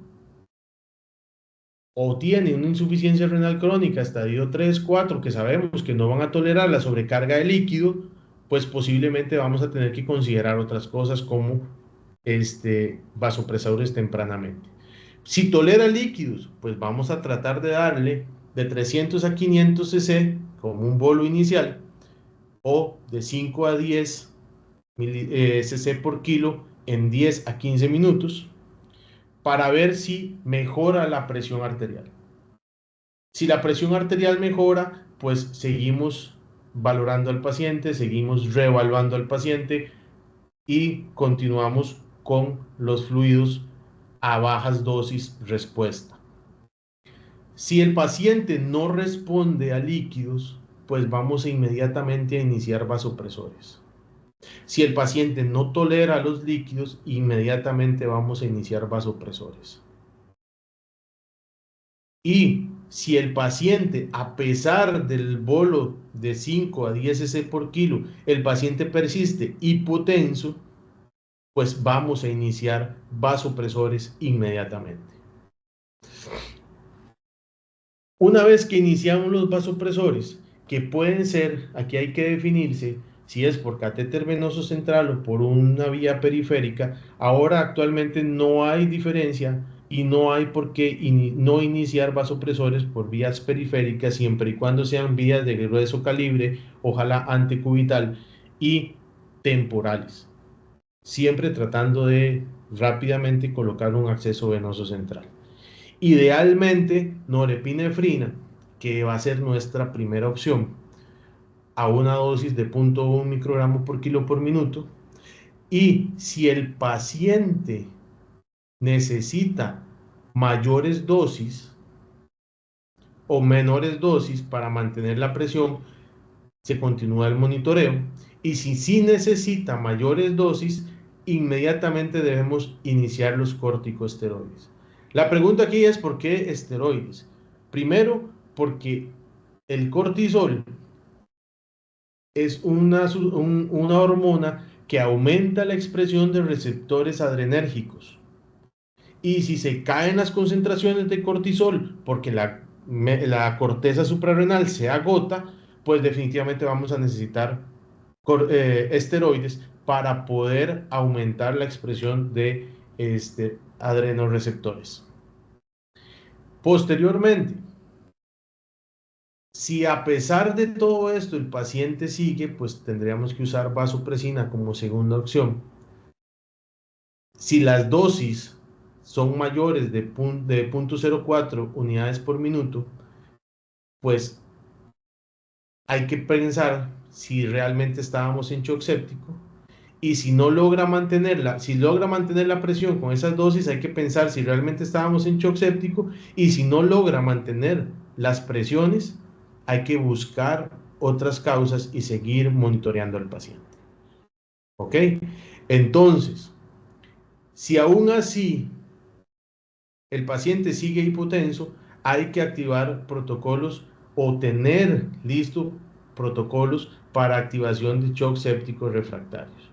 o tiene una insuficiencia renal crónica estadio 3, 4, que sabemos que no van a tolerar la sobrecarga de líquido, pues posiblemente vamos a tener que considerar otras cosas como vasopresores tempranamente. Si tolera líquidos, pues vamos a tratar de darle de 300 a 500 cc como un bolo inicial, o de 5 a 10 cc por kilo en 10 a 15 minutos para ver si mejora la presión arterial. Si la presión arterial mejora, pues seguimos valorando al paciente, seguimos reevaluando al paciente y continuamos con los fluidos a bajas dosis respuesta. Si el paciente no responde a líquidos, pues vamos inmediatamente a iniciar vasopresores. Si el paciente no tolera los líquidos, inmediatamente vamos a iniciar vasopresores. Y si el paciente, a pesar del bolo de 5 a 10 cc por kilo, el paciente persiste hipotenso, pues vamos a iniciar vasopresores inmediatamente. Una vez que iniciamos los vasopresores, que pueden ser, aquí hay que definirse si es por catéter venoso central o por una vía periférica. Ahora actualmente no hay diferencia y no hay por qué no iniciar vasopresores por vías periféricas siempre y cuando sean vías de grueso calibre, ojalá antecubital y temporales, siempre tratando de rápidamente colocar un acceso venoso central. Idealmente, norepinefrina, que va a ser nuestra primera opción, a una dosis de 0.1 microgramos por kilo por minuto. Y si el paciente necesita mayores dosis o menores dosis para mantener la presión, se continúa el monitoreo. Y si sí necesita mayores dosis, inmediatamente debemos iniciar los corticosteroides. La pregunta aquí es ¿por qué esteroides? Primero, porque el cortisol es una hormona que aumenta la expresión de receptores adrenérgicos. Y si se caen las concentraciones de cortisol porque la corteza suprarrenal se agota, pues definitivamente vamos a necesitar esteroides para poder aumentar la expresión de adrenoreceptores. Posteriormente, si a pesar de todo esto el paciente sigue, pues tendríamos que usar vasopresina como segunda opción. Si las dosis son mayores de 0.04 unidades por minuto, pues hay que pensar si realmente estábamos en shock séptico. Y si no logra mantenerla, si logra mantener la presión con esas dosis, hay que pensar si realmente estábamos en shock séptico. Y si no logra mantener las presiones, hay que buscar otras causas y seguir monitoreando al paciente. ¿Ok? Entonces, si aún así el paciente sigue hipotenso, hay que activar protocolos o tener listos protocolos para activación de shock sépticos refractarios.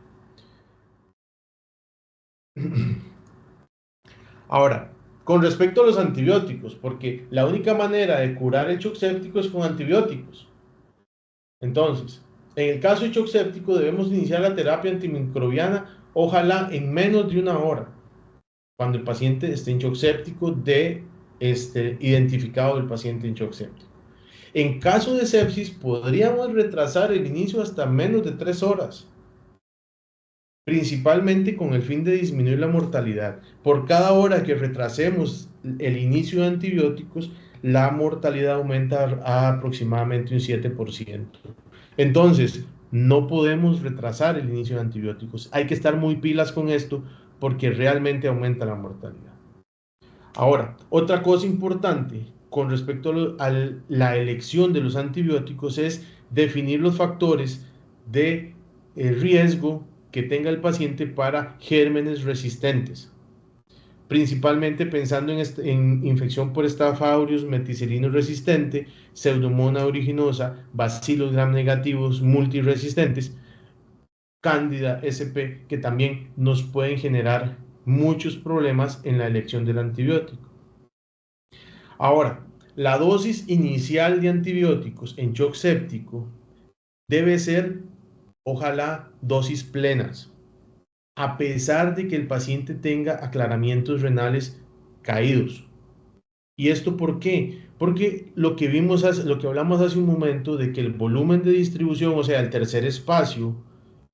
Ahora, con respecto a los antibióticos, porque la única manera de curar el shock séptico es con antibióticos. Entonces, en el caso de shock séptico debemos iniciar la terapia antimicrobiana, ojalá en menos de una hora, cuando el paciente esté en shock séptico, identificado el paciente en shock séptico. En caso de sepsis, podríamos retrasar el inicio hasta menos de 3 horas, principalmente con el fin de disminuir la mortalidad. Por cada hora que retrasemos el inicio de antibióticos, la mortalidad aumenta a aproximadamente un 7%. Entonces, no podemos retrasar el inicio de antibióticos. Hay que estar muy pilas con esto porque realmente aumenta la mortalidad. Ahora, otra cosa importante con respecto a la elección de los antibióticos es definir los factores de riesgo que tenga el paciente para gérmenes resistentes, principalmente pensando en infección por Staph aureus, meticilino resistente, Pseudomonas aeruginosa, Bacillus gram negativos multiresistentes, Cándida sp, que también nos pueden generar muchos problemas en la elección del antibiótico. Ahora, la dosis inicial de antibióticos en shock séptico debe ser, ojalá, dosis plenas, a pesar de que el paciente tenga aclaramientos renales caídos. ¿Y esto por qué? Porque lo que lo que hablamos hace un momento de que el volumen de distribución, o sea, el tercer espacio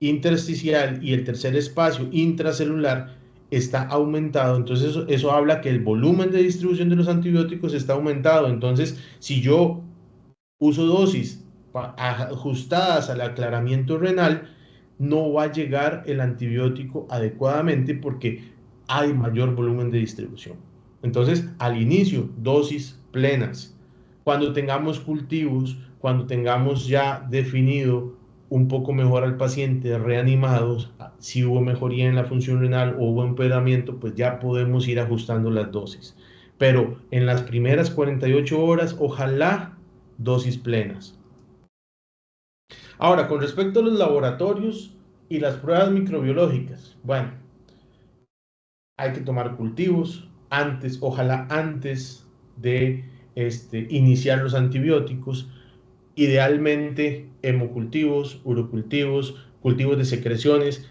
intersticial y el tercer espacio intracelular está aumentado. Entonces eso habla que el volumen de distribución de los antibióticos está aumentado. Entonces, si yo uso dosis ajustadas al aclaramiento renal, no va a llegar el antibiótico adecuadamente porque hay mayor volumen de distribución. Entonces, al inicio, dosis plenas. Cuando tengamos cultivos, cuando tengamos ya definido un poco mejor al paciente reanimados, si hubo mejoría en la función renal o hubo empeoramiento, pues ya podemos ir ajustando las dosis. Pero en las primeras 48 horas, ojalá dosis plenas. Ahora, con respecto a los laboratorios y las pruebas microbiológicas, bueno, hay que tomar cultivos antes, ojalá antes de iniciar los antibióticos, idealmente hemocultivos, urocultivos, cultivos de secreciones,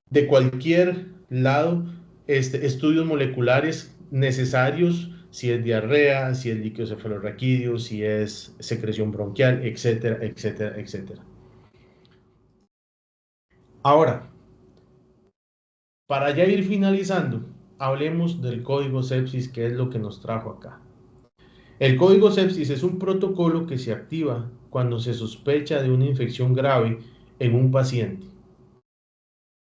de cualquier lado, estudios moleculares necesarios, si es diarrea, si es líquido cefalorraquídeo, si es secreción bronquial, etcétera, etcétera, etcétera. Ahora, para ya ir finalizando, hablemos del código sepsis, que es lo que nos trajo acá. El código sepsis es un protocolo que se activa cuando se sospecha de una infección grave en un paciente.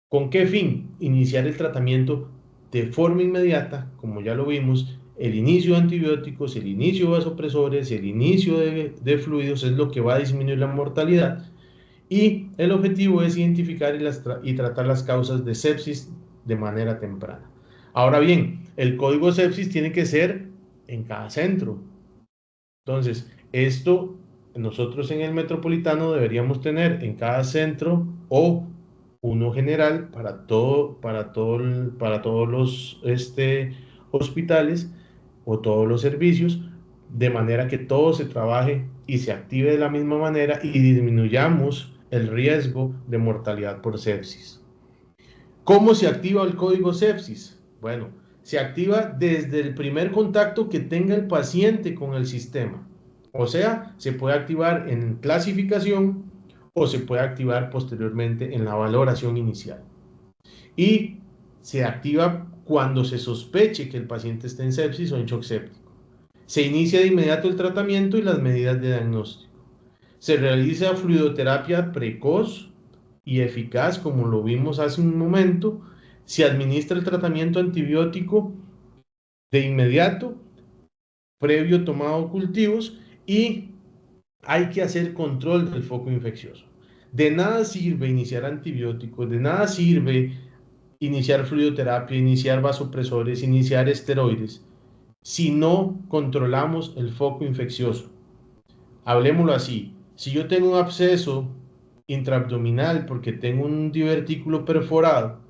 ¿Con qué fin? Iniciar el tratamiento de forma inmediata, como ya lo vimos, el inicio de antibióticos, el inicio de vasopresores, el inicio de fluidos es lo que va a disminuir la mortalidad y el objetivo es identificar y tratar las causas de sepsis de manera temprana. Ahora bien, el código sepsis tiene que ser en cada centro. Entonces, esto nosotros en el metropolitano deberíamos tener en cada centro o uno general para todos los hospitales o todos los servicios, de manera que todo se trabaje y se active de la misma manera y disminuyamos el riesgo de mortalidad por sepsis. ¿Cómo se activa el código sepsis? Bueno, se activa desde el primer contacto que tenga el paciente con el sistema. O sea, se puede activar en clasificación o se puede activar posteriormente en la valoración inicial. Y se activa cuando se sospeche que el paciente está en sepsis o en shock séptico. Se inicia de inmediato el tratamiento y las medidas de diagnóstico. Se realiza fluidoterapia precoz y eficaz, como lo vimos hace un momento. Se administra el tratamiento antibiótico de inmediato, previo tomado cultivos, y hay que hacer control del foco infeccioso. De nada sirve iniciar antibióticos, de nada sirve iniciar fluidoterapia, iniciar vasopresores, iniciar esteroides, si no controlamos el foco infeccioso. Hablemoslo así, si yo tengo un absceso intraabdominal porque tengo un divertículo perforado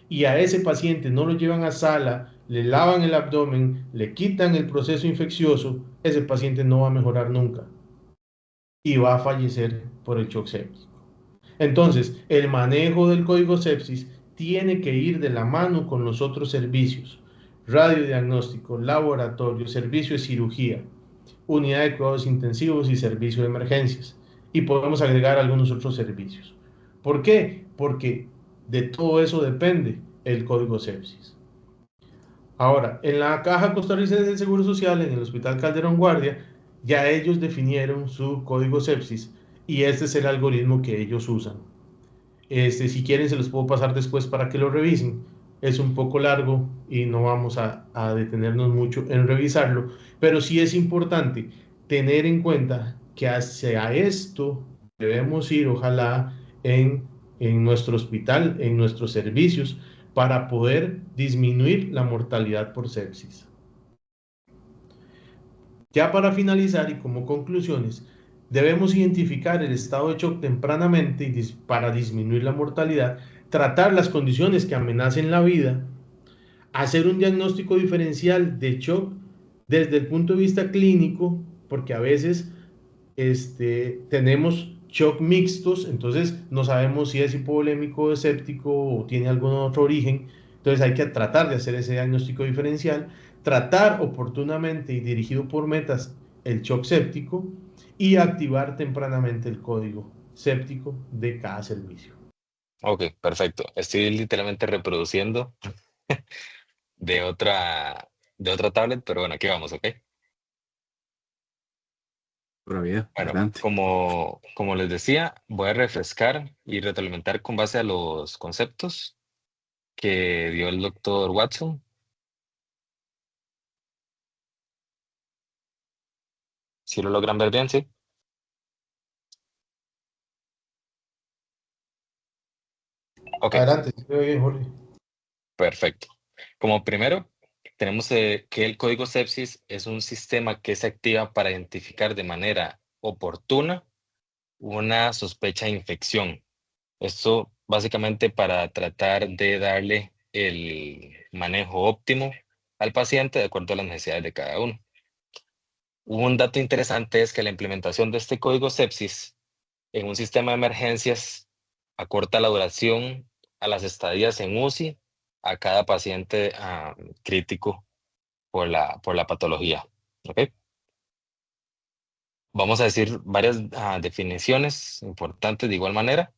y a ese paciente no lo llevan a sala, le lavan el abdomen, le quitan el proceso infeccioso, ese paciente no va a mejorar nunca y va a fallecer por el shock séptico. Entonces, el manejo del código sepsis tiene que ir de la mano con los otros servicios: radiodiagnóstico, laboratorio, servicio de cirugía, unidad de cuidados intensivos y servicio de emergencias. Y podemos agregar algunos otros servicios. ¿Por qué? Porque de todo eso depende el código sepsis. Ahora, en la Caja Costarricense del Seguro Social, en el Hospital Calderón Guardia, ya ellos definieron su código sepsis y este es el algoritmo que ellos usan. Si quieren se los puedo pasar después para que lo revisen. Es un poco largo y no vamos a detenernos mucho en revisarlo, pero sí es importante tener en cuenta que hacia esto debemos ir, ojalá, en nuestro hospital, en nuestros servicios, para poder disminuir la mortalidad por sepsis. Ya para finalizar y como conclusiones, debemos identificar el estado de shock tempranamente para disminuir la mortalidad, tratar las condiciones que amenacen la vida, hacer un diagnóstico diferencial de shock desde el punto de vista clínico, porque a veces tenemos shock mixtos, entonces no sabemos si es hipovolémico o escéptico o tiene algún otro origen, entonces hay que tratar de hacer ese diagnóstico diferencial, tratar oportunamente y dirigido por metas el shock séptico y activar tempranamente el código séptico de cada servicio. Ok, perfecto. Estoy literalmente reproduciendo de otra tablet, pero bueno, aquí vamos, ¿ok? Pura vida, Bueno, adelante. como les decía, voy a refrescar y retroalimentar con base a los conceptos que dio el doctor Watson. ¿Sí lo logran ver bien? Sí. Ok, Adelante, estoy bien, Jorge. perfecto. Como primero, tenemos que el código sepsis es un sistema que se activa para identificar de manera oportuna una sospecha de infección. Esto básicamente para tratar de darle el manejo óptimo al paciente de acuerdo a las necesidades de cada uno. Un dato interesante es que la implementación de este código sepsis en un sistema de emergencias acorta la duración a las estadías en UCI a cada paciente crítico por la patología. ¿Ok? Vamos a decir varias definiciones importantes de igual manera.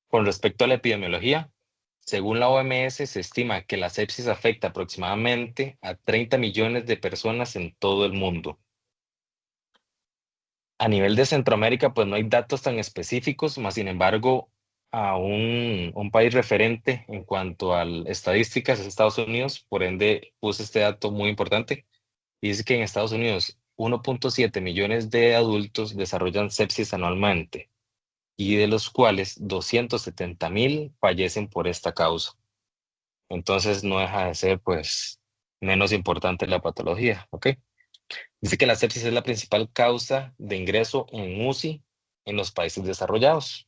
Con respecto a la epidemiología, según la OMS, se estima que la sepsis afecta aproximadamente a 30 millones de personas en todo el mundo. A nivel de Centroamérica, pues no hay datos tan específicos, más sin embargo, a un país referente en cuanto a estadísticas es Estados Unidos, por ende puse este dato muy importante. Dice que en Estados Unidos 1.7 millones de adultos desarrollan sepsis anualmente y de los cuales 270,000 fallecen por esta causa. Entonces no deja de ser pues menos importante la patología, ¿ok? Dice que la sepsis es la principal causa de ingreso en UCI en los países desarrollados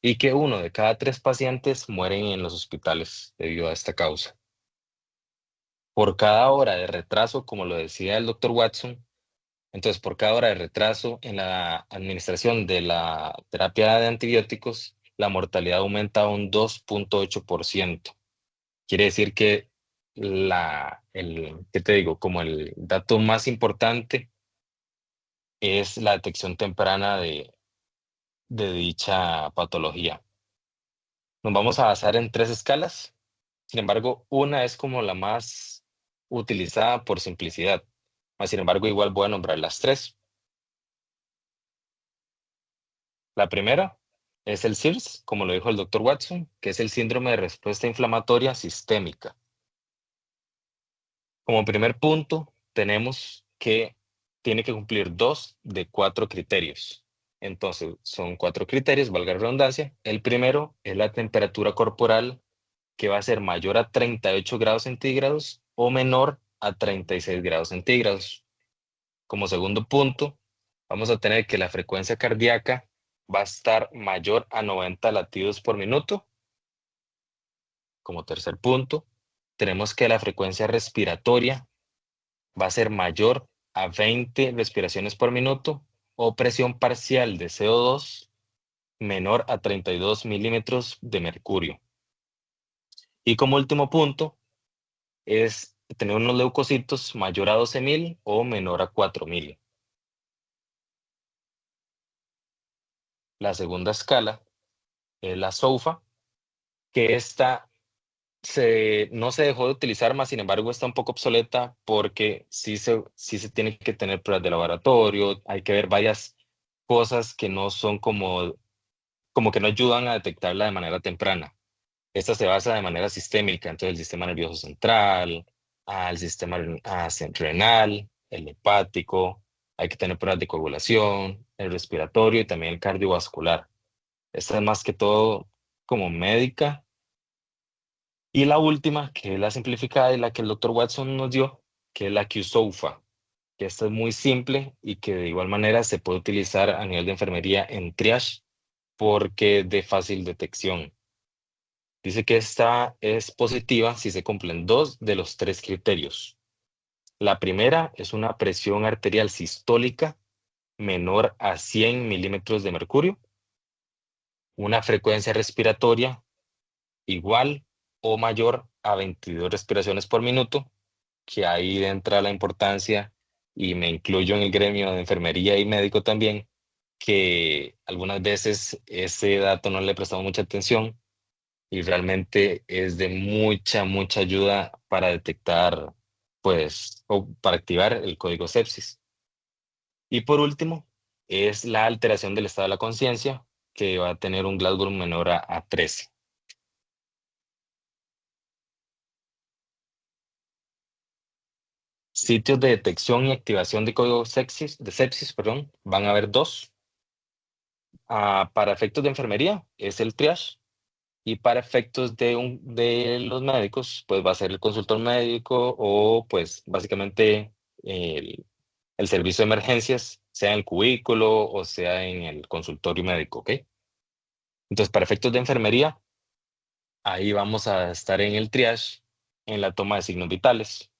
y que 1 de cada 3 pacientes mueren en los hospitales debido a esta causa. Por cada hora de retraso, como lo decía el doctor Watson, entonces por cada hora de retraso en la administración de la terapia de antibióticos, la mortalidad aumenta a un 2.8%. Quiere decir que ¿qué te digo? Como el dato más importante es la detección temprana de dicha patología. Nos vamos a basar en 3 escalas. Sin embargo, una es como la más utilizada por simplicidad. Sin embargo, igual voy a nombrar las 3. La primera es el SIRS, como lo dijo el doctor Watson, que es el síndrome de respuesta inflamatoria sistémica. Como primer punto, tenemos que tiene que cumplir 2 de 4 criterios. Entonces, son 4 criterios, valga la redundancia. El primero es la temperatura corporal, que va a ser mayor a 38 grados centígrados o menor a 36 grados centígrados. Como segundo punto, vamos a tener que la frecuencia cardíaca va a estar mayor a 90 latidos por minuto. Como tercer punto, tenemos que la frecuencia respiratoria va a ser mayor a 20 respiraciones por minuto o presión parcial de CO2 menor a 32 milímetros de mercurio. Y como último punto es tener unos leucocitos mayor a 12,000 o menor a 4,000. La segunda escala es la SOFA, que esta no se dejó de utilizar, más sin embargo está un poco obsoleta porque sí se tiene que tener pruebas de laboratorio, hay que ver varias cosas que no son como que no ayudan a detectarla de manera temprana. Esta se basa de manera sistémica, entonces el sistema nervioso central, el sistema renal, el hepático, hay que tener pruebas de coagulación, el respiratorio y también el cardiovascular. Esta es más que todo como médica. Y la última, que es la simplificada y la que el doctor Watson nos dio, que es la QSOFA, que esta es muy simple y que de igual manera se puede utilizar a nivel de enfermería en triage porque es de fácil detección. Dice que esta es positiva si se cumplen 2 de los 3 criterios. La primera es una presión arterial sistólica menor a 100 milímetros de mercurio, una frecuencia respiratoria igual o mayor a 22 respiraciones por minuto, que ahí entra la importancia, y me incluyo en el gremio de enfermería y médico también, que algunas veces ese dato no le prestamos mucha atención y realmente es de mucha ayuda para detectar, pues, o para activar el código sepsis. Y por último, es la alteración del estado de la conciencia, que va a tener un Glasgow menor a 13. Sitios de detección y activación de código sepsis, perdón, van a haber dos. Para efectos de enfermería es el triage, y para efectos de los médicos, pues va a ser el consultor médico o pues básicamente el, el servicio de emergencias, sea en el cubículo o sea en el consultorio médico, ¿ok? Entonces, para efectos de enfermería, ahí vamos a estar en el triage, en la toma de signos vitales.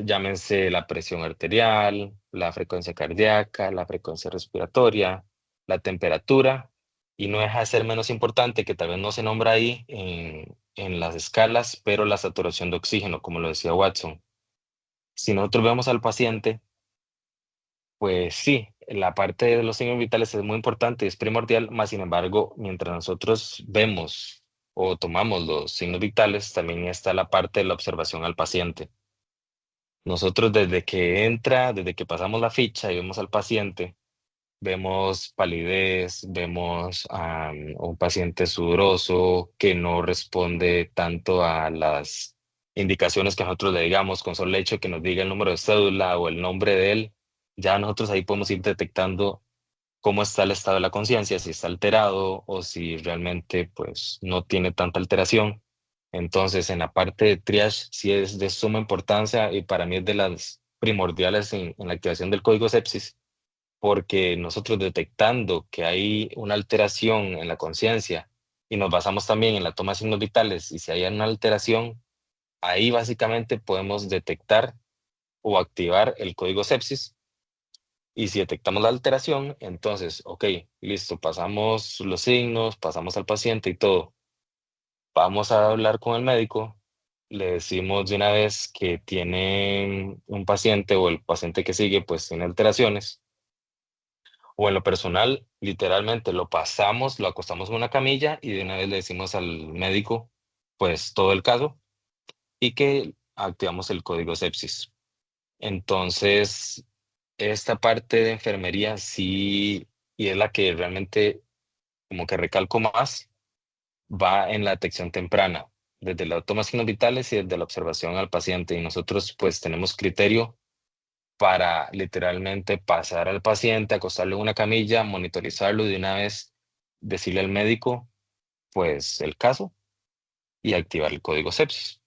Llámense la presión arterial, la frecuencia cardíaca, la frecuencia respiratoria, la temperatura, y no deja de ser menos importante, que tal vez no se nombra ahí en las escalas, pero la saturación de oxígeno, como lo decía Watson. Si nosotros vemos al paciente, pues sí, la parte de los signos vitales es muy importante, es primordial, más sin embargo, mientras nosotros vemos o tomamos los signos vitales, también está la parte de la observación al paciente. Nosotros desde que pasamos la ficha y vemos al paciente, vemos palidez, vemos a un paciente sudoroso que no responde tanto a las indicaciones que nosotros le digamos, con solo el hecho de que nos diga el número de cédula o el nombre de él, ya nosotros ahí podemos ir detectando cómo está el estado de la conciencia, si está alterado o si realmente pues no tiene tanta alteración. Entonces, en la parte de triage sí es de suma importancia, y para mí es de las primordiales en la activación del código sepsis, porque nosotros detectando que hay una alteración en la conciencia y nos basamos también en la toma de signos vitales, y si hay una alteración, ahí básicamente podemos detectar o activar el código sepsis. Y si detectamos la alteración, entonces, ok, listo, pasamos los signos, pasamos al paciente y todo. Vamos a hablar con el médico, le decimos de una vez que tiene un paciente o el paciente que sigue, pues tiene alteraciones. O en lo personal, literalmente lo pasamos, lo acostamos en una camilla y de una vez le decimos al médico, pues todo el caso, y que activamos el código sepsis. Entonces, esta parte de enfermería sí, y es la que realmente como que recalco más, va en la detección temprana, desde la toma de signos vitales y desde la observación al paciente. Y nosotros pues tenemos criterio para literalmente pasar al paciente, acostarlo en una camilla, monitorizarlo y de una vez decirle al médico pues el caso y activar el código sepsis.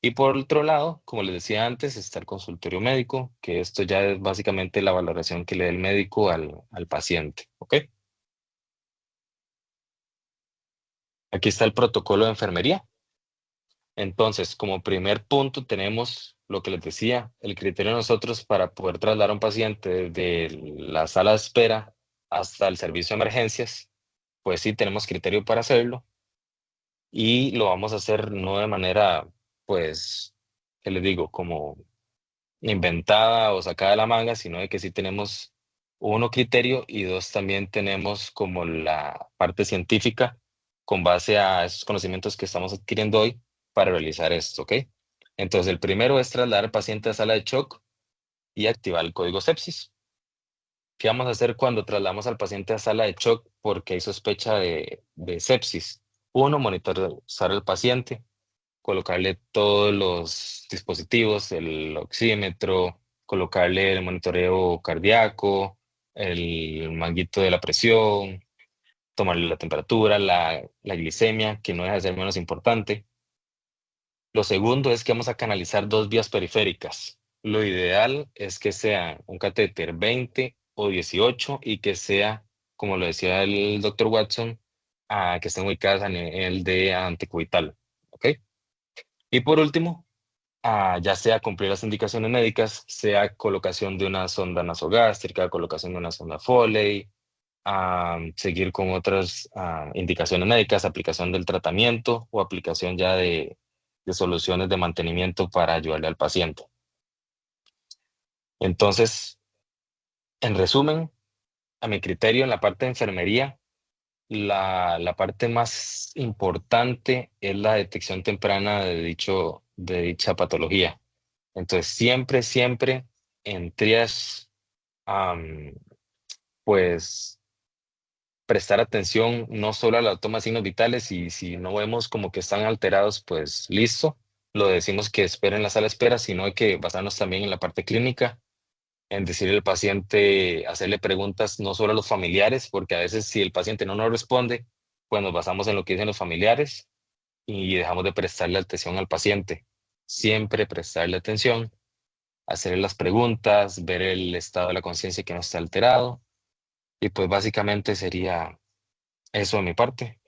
Y por otro lado, como les decía antes, está el consultorio médico, que esto ya es básicamente la valoración que le da el médico al paciente, ¿ok? Aquí está el protocolo de enfermería. Entonces, como primer punto tenemos lo que les decía, el criterio de nosotros para poder trasladar a un paciente desde la sala de espera hasta el servicio de emergencias, pues sí tenemos criterio para hacerlo, y lo vamos a hacer no de manera, pues, ¿qué les digo? Como inventada o sacada de la manga, sino de que sí tenemos, uno, criterio, y dos, también tenemos como la parte científica con base a esos conocimientos que estamos adquiriendo hoy para realizar esto, ¿ok? Entonces, el primero es trasladar al paciente a sala de shock y activar el código sepsis. ¿Qué vamos a hacer cuando trasladamos al paciente a sala de shock porque hay sospecha de sepsis? Uno, monitorizar al paciente, colocarle todos los dispositivos, el oxímetro, colocarle el monitoreo cardíaco, el manguito de la presión, tomarle la temperatura, la glicemia, que no deja de ser menos importante. Lo segundo es que vamos a canalizar dos vías periféricas. Lo ideal es que sea un catéter 20 o 18 y que sea, como lo decía el doctor Watson, que estén ubicadas a nivel de antecubital. ¿Ok? Y por último, ya sea cumplir las indicaciones médicas, sea colocación de una sonda nasogástrica, colocación de una sonda Foley, seguir con otras indicaciones médicas, aplicación del tratamiento o aplicación ya de de soluciones de mantenimiento para ayudarle al paciente. Entonces, en resumen, a mi criterio, en la parte de enfermería, la parte más importante es la detección temprana de dicha patología. Entonces, siempre en triage, pues prestar atención no solo a la toma de signos vitales, y si no vemos como que están alterados, pues listo, lo decimos que esperen en la sala de espera, sino hay que basarnos también en la parte clínica, en decirle al paciente, hacerle preguntas no solo a los familiares, porque a veces si el paciente no nos responde, pues nos basamos en lo que dicen los familiares y dejamos de prestarle atención al paciente. Siempre prestarle atención, hacerle las preguntas, ver el estado de la conciencia que no está alterado, y pues básicamente sería eso de mi parte.